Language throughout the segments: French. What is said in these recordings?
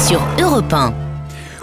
sur Europe 1.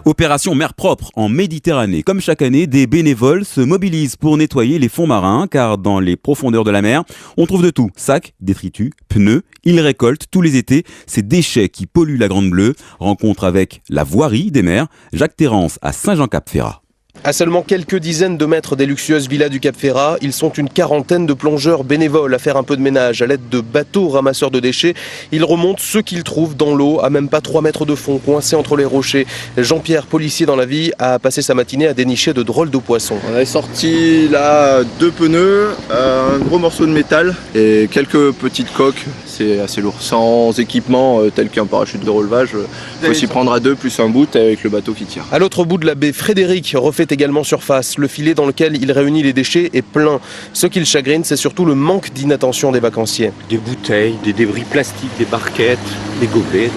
Opération mer propre en Méditerranée. Comme chaque année, des bénévoles se mobilisent pour nettoyer les fonds marins, car dans les profondeurs de la mer, on trouve de tout. Sacs, détritus, pneus. Ils récoltent tous les étés ces déchets qui polluent la Grande Bleue. Rencontre avec la voirie des mers. Jacques Terrance à Saint-Jean-Cap-Ferrat. À seulement quelques dizaines de mètres des luxueuses villas du Cap-Ferrat, ils sont une quarantaine de plongeurs bénévoles à faire un peu de ménage. À l'aide de bateaux ramasseurs de déchets, ils remontent ce qu'ils trouvent dans l'eau, à même pas 3 mètres de fond, coincés entre les rochers. Jean-Pierre, policier dans la vie, a passé sa matinée à dénicher de drôles de poissons. On avait sorti là 2 pneus, un gros morceau de métal et quelques petites coques. C'est assez lourd. Sans équipement tel qu'un parachute de relevage, il faut s'y prendre à 2 plus un bout avec le bateau qui tire. À l'autre bout de la baie, Frédéric refait également surface. Le filet dans lequel il réunit les déchets est plein. Ce qui le chagrine, c'est surtout le manque d'inattention des vacanciers. Des bouteilles, des débris plastiques, des barquettes, des gobelets.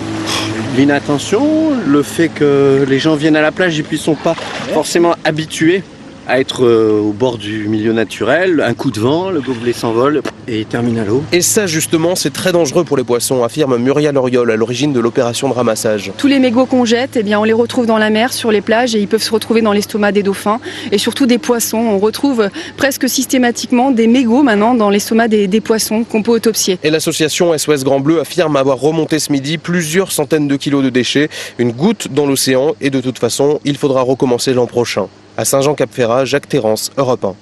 L'inattention, le fait que les gens viennent à la plage et puis ne sont pas forcément habitués à être au bord du milieu naturel, un coup de vent, le gobelet s'envole et il termine à l'eau. Et ça justement, c'est très dangereux pour les poissons, affirme Muriel Oriol à l'origine de l'opération de ramassage. Tous les mégots qu'on jette, on les retrouve dans la mer, sur les plages, et ils peuvent se retrouver dans l'estomac des dauphins et surtout des poissons. On retrouve presque systématiquement des mégots maintenant dans l'estomac des poissons qu'on peut autopsier. Et l'association SOS Grand Bleu affirme avoir remonté ce midi plusieurs centaines de kilos de déchets, une goutte dans l'océan, et de toute façon, il faudra recommencer l'an prochain. À Saint-Jean-Cap-Ferrat, Jacques Terrance, Europe 1.